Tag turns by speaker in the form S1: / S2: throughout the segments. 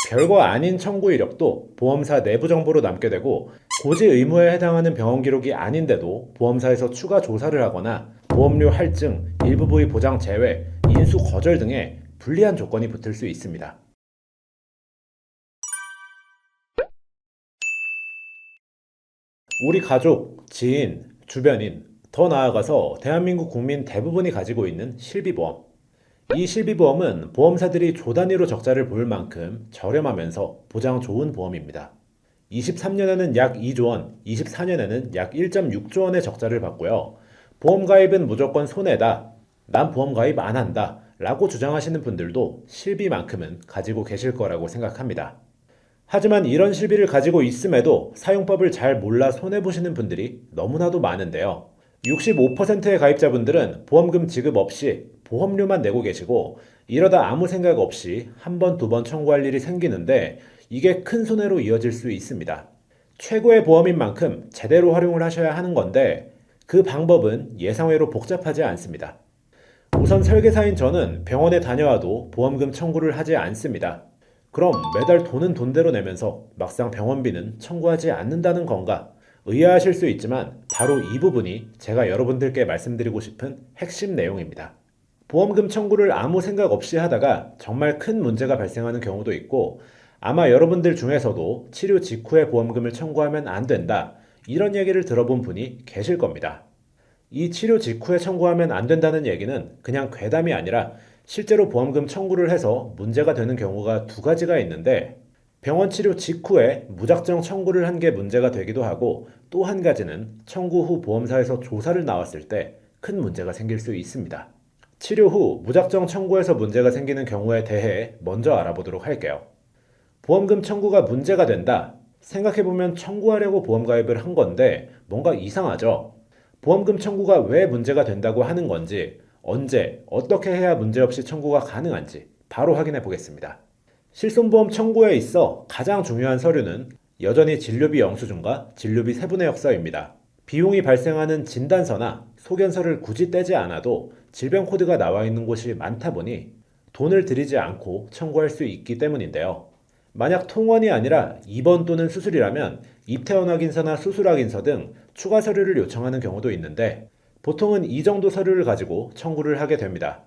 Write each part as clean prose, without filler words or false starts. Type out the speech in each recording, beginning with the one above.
S1: 별거 아닌 청구 이력도 보험사 내부 정보로 남게 되고 고지 의무에 해당하는 병원 기록이 아닌데도 보험사에서 추가 조사를 하거나 보험료 할증, 일부 부위 보장 제외, 인수 거절 등의 불리한 조건이 붙을 수 있습니다. 우리 가족, 지인, 주변인, 더 나아가서 대한민국 국민 대부분이 가지고 있는 실비보험. 이 실비보험은 보험사들이 조 단위로 적자를 볼 만큼 저렴하면서 보장 좋은 보험입니다. 23년에는 약 2조 원, 24년에는 약 1.6조 원의 적자를 봤고요. 보험 가입은 무조건 손해다. 난 보험 가입 안 한다. 라고 주장하시는 분들도 실비만큼은 가지고 계실 거라고 생각합니다. 하지만 이런 실비를 가지고 있음에도 사용법을 잘 몰라 손해보시는 분들이 너무나도 많은데요. 65%의 가입자분들은 보험금 지급 없이 보험료만 내고 계시고 이러다 아무 생각 없이 한 번, 두 번 청구할 일이 생기는데 이게 큰 손해로 이어질 수 있습니다. 최고의 보험인 만큼 제대로 활용을 하셔야 하는 건데 그 방법은 예상외로 복잡하지 않습니다. 우선 설계사인 저는 병원에 다녀와도 보험금 청구를 하지 않습니다. 그럼 매달 돈은 돈대로 내면서 막상 병원비는 청구하지 않는다는 건가? 의아하실 수 있지만 바로 이 부분이 제가 여러분들께 말씀드리고 싶은 핵심 내용입니다. 보험금 청구를 아무 생각 없이 하다가 정말 큰 문제가 발생하는 경우도 있고 아마 여러분들 중에서도 치료 직후에 보험금을 청구하면 안 된다. 이런 얘기를 들어본 분이 계실 겁니다. 이 치료 직후에 청구하면 안 된다는 얘기는 그냥 괴담이 아니라 실제로 보험금 청구를 해서 문제가 되는 경우가 두 가지가 있는데 병원 치료 직후에 무작정 청구를 한 게 문제가 되기도 하고 또 한 가지는 청구 후 보험사에서 조사를 나왔을 때 큰 문제가 생길 수 있습니다. 치료 후 무작정 청구해서 문제가 생기는 경우에 대해 먼저 알아보도록 할게요. 보험금 청구가 문제가 된다. 생각해보면 청구하려고 보험 가입을 한 건데 뭔가 이상하죠? 보험금 청구가 왜 문제가 된다고 하는 건지, 언제, 어떻게 해야 문제없이 청구가 가능한지 바로 확인해 보겠습니다. 실손보험 청구에 있어 가장 중요한 서류는 여전히 진료비 영수증과 진료비 세분의 역서입니다. 비용이 발생하는 진단서나 소견서를 굳이 떼지 않아도 질병 코드가 나와 있는 곳이 많다 보니 돈을 들이지 않고 청구할 수 있기 때문인데요. 만약 통원이 아니라 입원 또는 수술이라면 입퇴원 확인서나 수술 확인서 등 추가 서류를 요청하는 경우도 있는데 보통은 이 정도 서류를 가지고 청구를 하게 됩니다.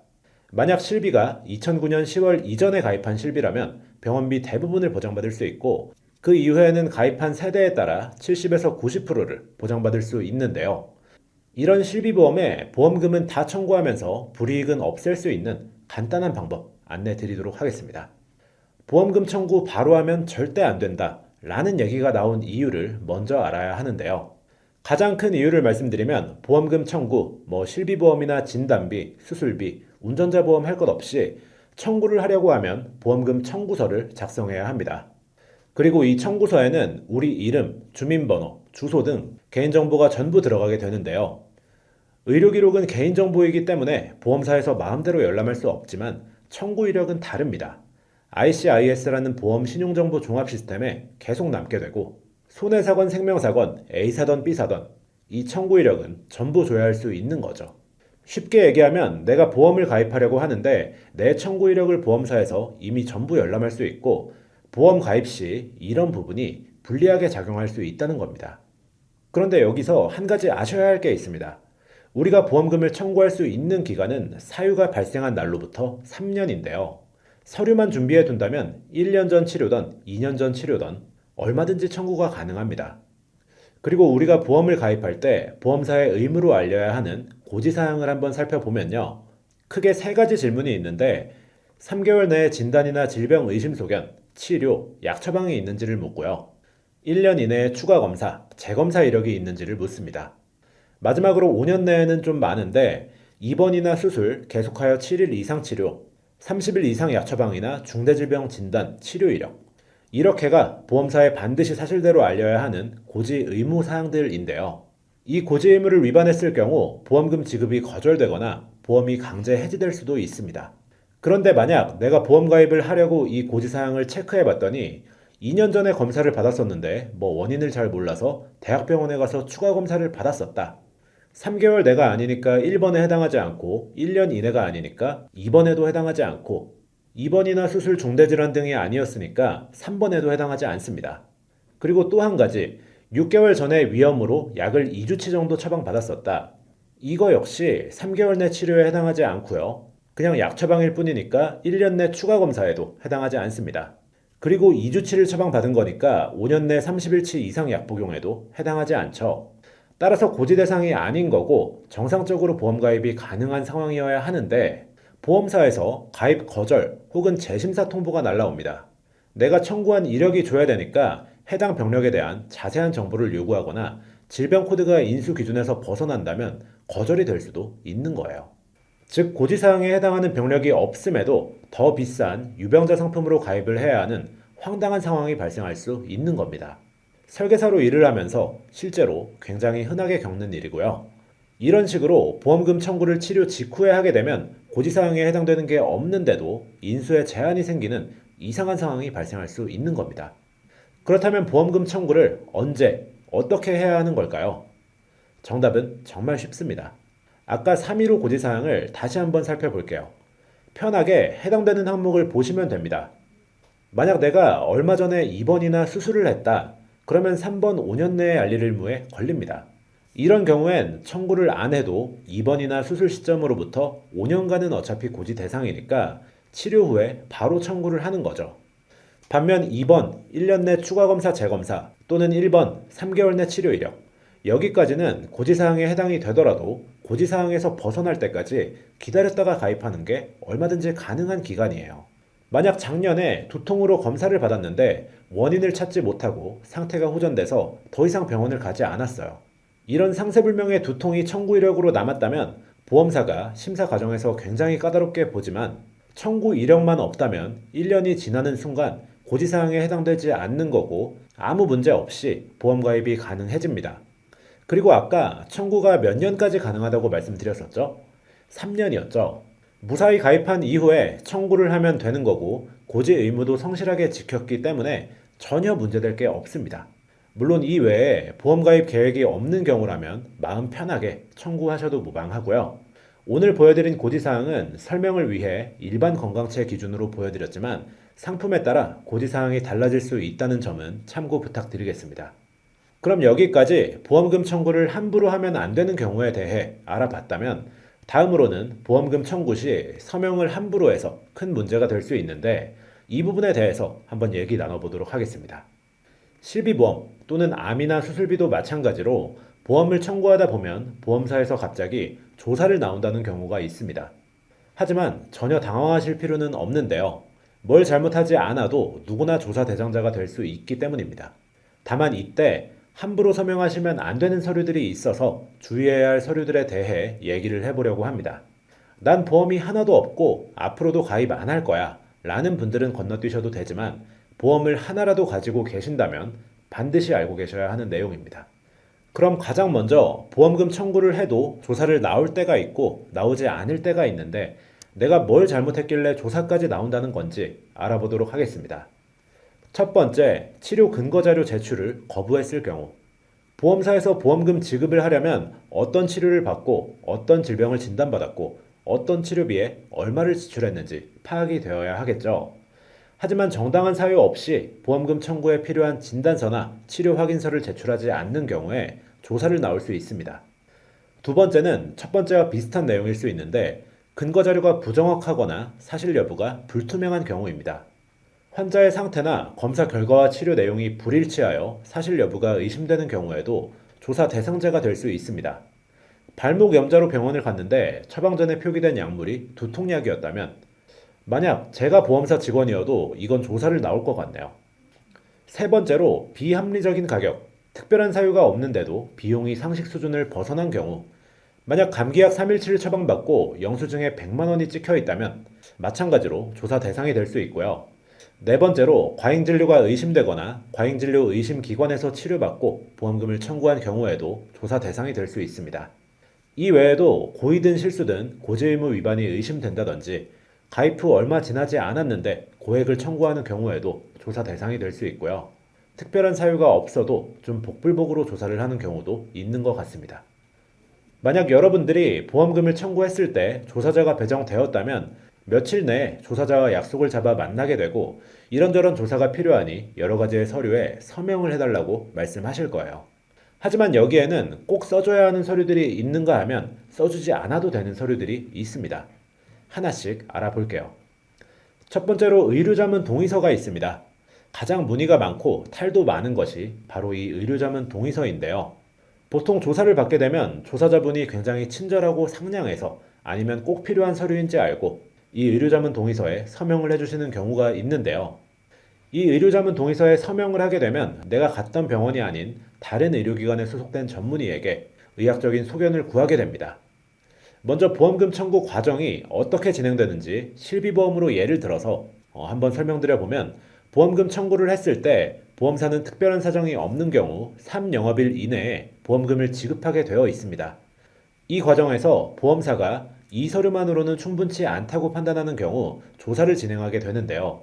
S1: 만약 실비가 2009년 10월 이전에 가입한 실비라면 병원비 대부분을 보장받을 수 있고 그 이후에는 가입한 세대에 따라 70에서 90%를 보장받을 수 있는데요. 이런 실비보험에 보험금은 다 청구하면서 불이익은 없앨 수 있는 간단한 방법 안내 드리도록 하겠습니다. 보험금 청구 바로 하면 절대 안 된다 라는 얘기가 나온 이유를 먼저 알아야 하는데요. 가장 큰 이유를 말씀드리면 보험금 청구, 실비보험이나 진단비, 수술비, 운전자 보험 할 것 없이 청구를 하려고 하면 보험금 청구서를 작성해야 합니다. 그리고 이 청구서에는 우리 이름, 주민번호, 주소 등 개인정보가 전부 들어가게 되는데요. 의료기록은 개인정보이기 때문에 보험사에서 마음대로 열람할 수 없지만 청구 이력은 다릅니다. ICIS라는 보험 신용정보 종합 시스템에 계속 남게 되고 손해사건, 생명사건, A사건, B사건 이 청구 이력은 전부 줘야 할 수 있는 거죠. 쉽게 얘기하면 내가 보험을 가입하려고 하는데 내 청구 이력을 보험사에서 이미 전부 열람할 수 있고 보험 가입 시 이런 부분이 불리하게 작용할 수 있다는 겁니다. 그런데 여기서 한 가지 아셔야 할 게 있습니다. 우리가 보험금을 청구할 수 있는 기간은 사유가 발생한 날로부터 3년인데요. 서류만 준비해 둔다면 1년 전 치료든 2년 전 치료든 얼마든지 청구가 가능합니다. 그리고 우리가 보험을 가입할 때 보험사에 의무로 알려야 하는 고지사항을 한번 살펴보면요. 크게 세 가지 질문이 있는데 3개월 내에 진단이나 질병 의심 소견, 치료, 약 처방이 있는지를 묻고요. 1년 이내에 추가 검사, 재검사 이력이 있는지를 묻습니다. 마지막으로 5년 내에는 좀 많은데 입원이나 수술, 계속하여 7일 이상 치료, 30일 이상 약 처방이나 중대질병 진단, 치료 이력 이렇게가 보험사에 반드시 사실대로 알려야 하는 고지 의무 사항들인데요. 이 고지 의무를 위반했을 경우 보험금 지급이 거절되거나 보험이 강제 해지될 수도 있습니다. 그런데 만약 내가 보험 가입을 하려고 이 고지 사항을 체크해 봤더니 2년 전에 검사를 받았었는데 원인을 잘 몰라서 대학병원에 가서 추가 검사를 받았었다. 3개월 내가 아니니까 1번에 해당하지 않고 1년 이내가 아니니까 2번에도 해당하지 않고 입원이나 수술 중대질환 등이 아니었으니까 3번에도 해당하지 않습니다. 그리고 또 한 가지, 6개월 전에 위염으로 약을 2주치 정도 처방받았었다. 이거 역시 3개월 내 치료에 해당하지 않고요. 그냥 약 처방일 뿐이니까 1년 내 추가 검사에도 해당하지 않습니다. 그리고 2주치를 처방받은 거니까 5년 내 30일치 이상 약 복용에도 해당하지 않죠. 따라서 고지 대상이 아닌 거고 정상적으로 보험 가입이 가능한 상황이어야 하는데 보험사에서 가입 거절 혹은 재심사 통보가 날라옵니다. 내가 청구한 이력이 줘야 되니까 해당 병력에 대한 자세한 정보를 요구하거나 질병 코드가 인수 기준에서 벗어난다면 거절이 될 수도 있는 거예요. 즉 고지사항에 해당하는 병력이 없음에도 더 비싼 유병자 상품으로 가입을 해야 하는 황당한 상황이 발생할 수 있는 겁니다. 설계사로 일을 하면서 실제로 굉장히 흔하게 겪는 일이고요. 이런 식으로 보험금 청구를 치료 직후에 하게 되면 고지사항에 해당되는 게 없는데도 인수에 제한이 생기는 이상한 상황이 발생할 수 있는 겁니다. 그렇다면 보험금 청구를 언제, 어떻게 해야 하는 걸까요? 정답은 정말 쉽습니다. 아까 315 고지사항을 다시 한번 살펴볼게요. 편하게 해당되는 항목을 보시면 됩니다. 만약 내가 얼마 전에 입원이나 수술을 했다. 그러면 3번 5년 내에 알릴 의무에 걸립니다. 이런 경우엔 청구를 안 해도 입원이나 수술 시점으로부터 5년간은 어차피 고지 대상이니까 치료 후에 바로 청구를 하는 거죠. 반면 2번 1년 내 추가검사 재검사 또는 1번 3개월 내 치료 이력 여기까지는 고지사항에 해당이 되더라도 고지사항에서 벗어날 때까지 기다렸다가 가입하는 게 얼마든지 가능한 기간이에요. 만약 작년에 두통으로 검사를 받았는데 원인을 찾지 못하고 상태가 호전돼서 더 이상 병원을 가지 않았어요. 이런 상세불명의 두통이 청구 이력으로 남았다면 보험사가 심사 과정에서 굉장히 까다롭게 보지만 청구 이력만 없다면 1년이 지나는 순간 고지사항에 해당되지 않는 거고 아무 문제 없이 보험 가입이 가능해집니다. 그리고 아까 청구가 몇 년까지 가능하다고 말씀드렸었죠? 3년이었죠. 무사히 가입한 이후에 청구를 하면 되는 거고 고지 의무도 성실하게 지켰기 때문에 전혀 문제될 게 없습니다. 물론 이 외에 보험 가입 계획이 없는 경우라면 마음 편하게 청구하셔도 무방하고요. 오늘 보여드린 고지사항은 설명을 위해 일반 건강체 기준으로 보여드렸지만 상품에 따라 고지사항이 달라질 수 있다는 점은 참고 부탁드리겠습니다. 그럼 여기까지 보험금 청구를 함부로 하면 안 되는 경우에 대해 알아봤다면 다음으로는 보험금 청구 시 서명을 함부로 해서 큰 문제가 될 수 있는데 이 부분에 대해서 한번 얘기 나눠보도록 하겠습니다. 실비보험 또는 암이나 수술비도 마찬가지로 보험을 청구하다 보면 보험사에서 갑자기 조사를 나온다는 경우가 있습니다. 하지만 전혀 당황하실 필요는 없는데요. 뭘 잘못하지 않아도 누구나 조사 대상자가 될 수 있기 때문입니다. 다만 이때 함부로 서명하시면 안 되는 서류들이 있어서 주의해야 할 서류들에 대해 얘기를 해보려고 합니다. 난 보험이 하나도 없고 앞으로도 가입 안 할 거야 라는 분들은 건너뛰셔도 되지만 보험을 하나라도 가지고 계신다면 반드시 알고 계셔야 하는 내용입니다. 그럼 가장 먼저 보험금 청구를 해도 조사를 나올 때가 있고 나오지 않을 때가 있는데 내가 뭘 잘못했길래 조사까지 나온다는 건지 알아보도록 하겠습니다. 첫 번째, 치료 근거자료 제출을 거부했을 경우. 보험사에서 보험금 지급을 하려면 어떤 치료를 받고 어떤 질병을 진단받았고 어떤 치료비에 얼마를 지출했는지 파악이 되어야 하겠죠. 하지만 정당한 사유 없이 보험금 청구에 필요한 진단서나 치료 확인서를 제출하지 않는 경우에 조사를 나올 수 있습니다. 두 번째는 첫 번째와 비슷한 내용일 수 있는데 근거 자료가 부정확하거나 사실 여부가 불투명한 경우입니다. 환자의 상태나 검사 결과와 치료 내용이 불일치하여 사실 여부가 의심되는 경우에도 조사 대상자가 될 수 있습니다. 발목 염좌로 병원을 갔는데 처방전에 표기된 약물이 두통약이었다면 만약 제가 보험사 직원이어도 이건 조사를 나올 것 같네요. 세 번째로 비합리적인 가격, 특별한 사유가 없는데도 비용이 상식 수준을 벗어난 경우 만약 감기약 3일치를 처방받고 영수증에 100만 원이 찍혀 있다면 마찬가지로 조사 대상이 될 수 있고요. 네 번째로 과잉진료가 의심되거나 과잉진료 의심기관에서 치료받고 보험금을 청구한 경우에도 조사 대상이 될 수 있습니다. 이 외에도 고의든 실수든 고지의무 위반이 의심된다든지 가입 후 얼마 지나지 않았는데 고액을 청구하는 경우에도 조사 대상이 될 수 있고요. 특별한 사유가 없어도 좀 복불복으로 조사를 하는 경우도 있는 것 같습니다. 만약 여러분들이 보험금을 청구했을 때 조사자가 배정되었다면 며칠 내에 조사자와 약속을 잡아 만나게 되고 이런저런 조사가 필요하니 여러 가지의 서류에 서명을 해달라고 말씀하실 거예요. 하지만 여기에는 꼭 써줘야 하는 서류들이 있는가 하면 써주지 않아도 되는 서류들이 있습니다. 하나씩 알아볼게요. 첫 번째로 의료자문 동의서가 있습니다. 가장 문의가 많고 탈도 많은 것이 바로 이 의료자문 동의서인데요. 보통 조사를 받게 되면 조사자분이 굉장히 친절하고 상냥해서 아니면 꼭 필요한 서류인지 알고 이 의료자문 동의서에 서명을 해주시는 경우가 있는데요. 이 의료자문 동의서에 서명을 하게 되면 내가 갔던 병원이 아닌 다른 의료기관에 소속된 전문의에게 의학적인 소견을 구하게 됩니다. 먼저 보험금 청구 과정이 어떻게 진행되는지 실비보험으로 예를 들어서 한번 설명드려 보면 보험금 청구를 했을 때 보험사는 특별한 사정이 없는 경우 3영업일 이내에 보험금을 지급하게 되어 있습니다. 이 과정에서 보험사가 이 서류만으로는 충분치 않다고 판단하는 경우 조사를 진행하게 되는데요.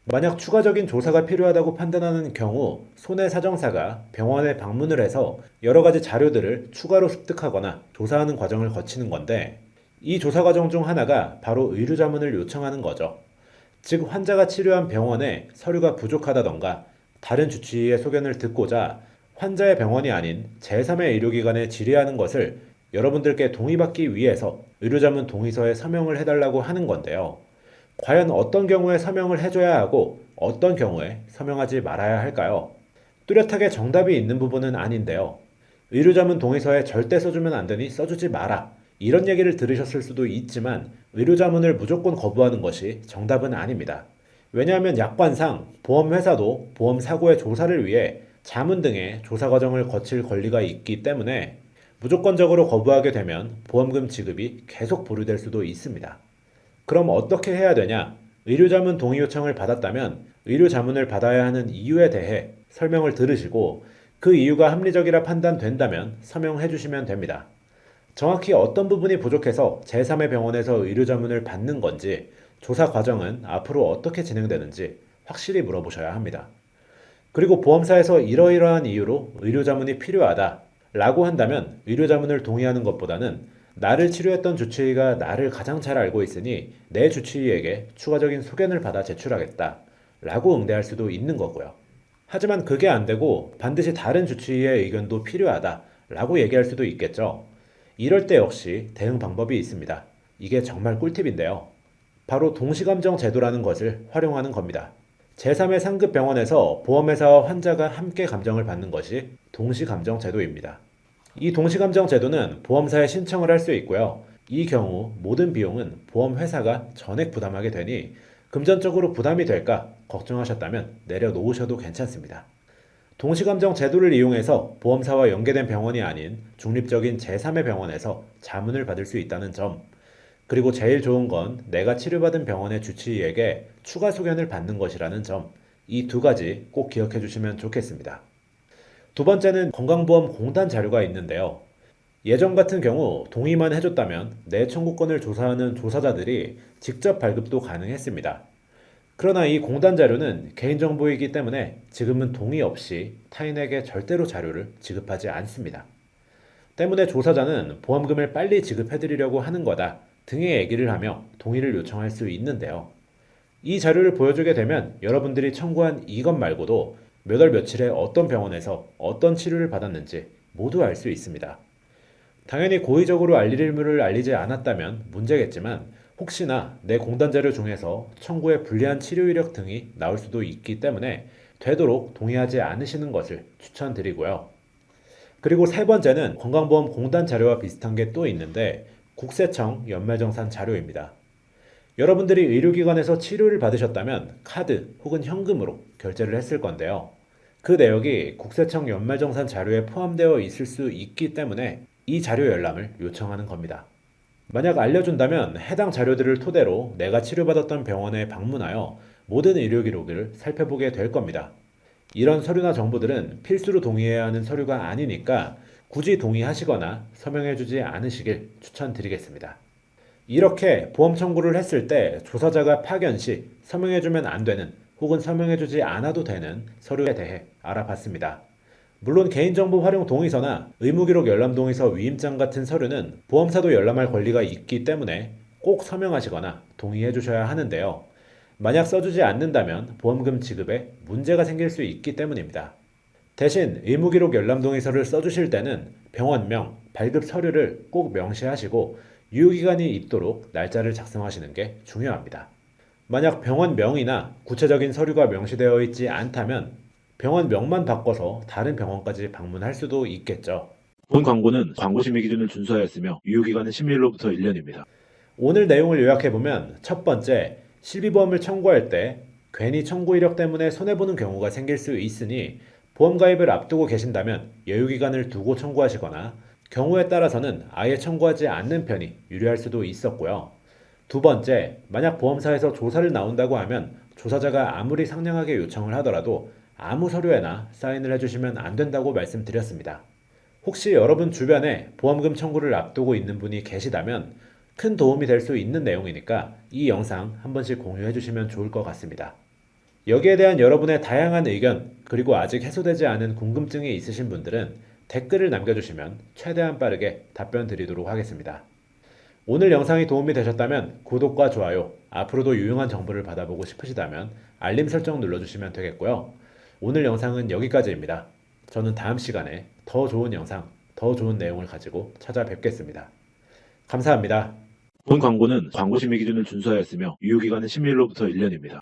S1: 만약 추가적인 조사가 필요하다고 판단하는 경우 손해사정사가 병원에 방문을 해서 여러 가지 자료들을 추가로 습득하거나 조사하는 과정을 거치는 건데 이 조사 과정 중 하나가 바로 의료자문을 요청하는 거죠. 즉 환자가 치료한 병원에 서류가 부족하다던가 다른 주치의의 소견을 듣고자 환자의 병원이 아닌 제3의 의료기관에 질의하는 것을 여러분들께 동의받기 위해서 의료자문 동의서에 서명을 해달라고 하는 건데요. 과연 어떤 경우에 서명을 해줘야 하고 어떤 경우에 서명하지 말아야 할까요? 뚜렷하게 정답이 있는 부분은 아닌데요. 의료자문 동의서에 절대 써주면 안 되니 써주지 마라. 이런 얘기를 들으셨을 수도 있지만 의료자문을 무조건 거부하는 것이 정답은 아닙니다. 왜냐하면 약관상 보험회사도 보험사고의 조사를 위해 자문 등의 조사 과정을 거칠 권리가 있기 때문에 무조건적으로 거부하게 되면 보험금 지급이 계속 보류될 수도 있습니다. 그럼 어떻게 해야 되냐? 의료자문 동의 요청을 받았다면 의료자문을 받아야 하는 이유에 대해 설명을 들으시고 그 이유가 합리적이라 판단된다면 서명해 주시면 됩니다. 정확히 어떤 부분이 부족해서 제3의 병원에서 의료자문을 받는 건지 조사 과정은 앞으로 어떻게 진행되는지 확실히 물어보셔야 합니다. 그리고 보험사에서 이러이러한 이유로 의료자문이 필요하다 라고 한다면 의료자문을 동의하는 것보다는 나를 치료했던 주치의가 나를 가장 잘 알고 있으니 내 주치의에게 추가적인 소견을 받아 제출하겠다 라고 응대할 수도 있는 거고요. 하지만 그게 안 되고 반드시 다른 주치의의 의견도 필요하다 라고 얘기할 수도 있겠죠. 이럴 때 역시 대응 방법이 있습니다. 이게 정말 꿀팁인데요. 바로 동시감정 제도라는 것을 활용하는 겁니다. 제3의 상급 병원에서 보험회사와 환자가 함께 감정을 받는 것이 동시감정 제도입니다. 이 동시감정 제도는 보험사에 신청을 할 수 있고요. 이 경우 모든 비용은 보험회사가 전액 부담하게 되니 금전적으로 부담이 될까 걱정하셨다면 내려놓으셔도 괜찮습니다. 동시감정 제도를 이용해서 보험사와 연계된 병원이 아닌 중립적인 제3의 병원에서 자문을 받을 수 있다는 점, 그리고 제일 좋은 건 내가 치료받은 병원의 주치의에게 추가 소견을 받는 것이라는 점, 이 두 가지 꼭 기억해 주시면 좋겠습니다. 두 번째는 건강보험공단 자료가 있는데요. 예전 같은 경우 동의만 해줬다면 내 청구권을 조사하는 조사자들이 직접 발급도 가능했습니다. 그러나 이 공단 자료는 개인정보이기 때문에 지금은 동의 없이 타인에게 절대로 자료를 지급하지 않습니다. 때문에 조사자는 보험금을 빨리 지급해드리려고 하는 거다 등의 얘기를 하며 동의를 요청할 수 있는데요. 이 자료를 보여주게 되면 여러분들이 청구한 이것 말고도 몇 월 며칠에 어떤 병원에서 어떤 치료를 받았는지 모두 알 수 있습니다. 당연히 고의적으로 알릴 의무를 알리지 않았다면 문제겠지만 혹시나 내 공단 자료 중에서 청구에 불리한 치료 이력 등이 나올 수도 있기 때문에 되도록 동의하지 않으시는 것을 추천드리고요. 그리고 세 번째는 건강보험공단 자료와 비슷한 게 또 있는데 국세청 연말정산 자료입니다. 여러분들이 의료기관에서 치료를 받으셨다면 카드 혹은 현금으로 결제를 했을 건데요. 그 내역이 국세청 연말정산 자료에 포함되어 있을 수 있기 때문에 이 자료 열람을 요청하는 겁니다. 만약 알려준다면 해당 자료들을 토대로 내가 치료받았던 병원에 방문하여 모든 의료 기록을 살펴보게 될 겁니다. 이런 서류나 정보들은 필수로 동의해야 하는 서류가 아니니까 굳이 동의하시거나 서명해주지 않으시길 추천드리겠습니다. 이렇게 보험 청구를 했을 때 조사자가 파견 시 서명해주면 안 되는 혹은 서명해주지 않아도 되는 서류에 대해 알아봤습니다. 물론 개인정보 활용 동의서나 의무기록 열람 동의서 위임장 같은 서류는 보험사도 열람할 권리가 있기 때문에 꼭 서명하시거나 동의해 주셔야 하는데요. 만약 써주지 않는다면 보험금 지급에 문제가 생길 수 있기 때문입니다. 대신 의무기록 열람동의서를 써주실 때는 병원명, 발급 서류를 꼭 명시하시고 유효기간이 있도록 날짜를 작성하시는 게 중요합니다. 만약 병원명이나 구체적인 서류가 명시되어 있지 않다면 병원명만 바꿔서 다른 병원까지 방문할 수도 있겠죠.
S2: 본 광고는 광고심의 기준을 준수하였으며 유효기간은 10일로부터 1년입니다.
S1: 오늘 내용을 요약해보면 첫 번째, 실비보험을 청구할 때 괜히 청구 이력 때문에 손해보는 경우가 생길 수 있으니 보험 가입을 앞두고 계신다면 여유기간을 두고 청구하시거나 경우에 따라서는 아예 청구하지 않는 편이 유리할 수도 있었고요. 두 번째, 만약 보험사에서 조사를 나온다고 하면 조사자가 아무리 상냥하게 요청을 하더라도 아무 서류에나 사인을 해주시면 안 된다고 말씀드렸습니다. 혹시 여러분 주변에 보험금 청구를 앞두고 있는 분이 계시다면 큰 도움이 될 수 있는 내용이니까 이 영상 한 번씩 공유해 주시면 좋을 것 같습니다. 여기에 대한 여러분의 다양한 의견, 그리고 아직 해소되지 않은 궁금증이 있으신 분들은 댓글을 남겨주시면 최대한 빠르게 답변 드리도록 하겠습니다. 오늘 영상이 도움이 되셨다면 구독과 좋아요, 앞으로도 유용한 정보를 받아보고 싶으시다면 알림 설정 눌러주시면 되겠고요. 오늘 영상은 여기까지입니다. 저는 다음 시간에 더 좋은 영상, 더 좋은 내용을 가지고 찾아뵙겠습니다. 감사합니다.
S2: 본 광고는 광고심의 기준을 준수하였으며 유효기간은 10일로부터 1년입니다.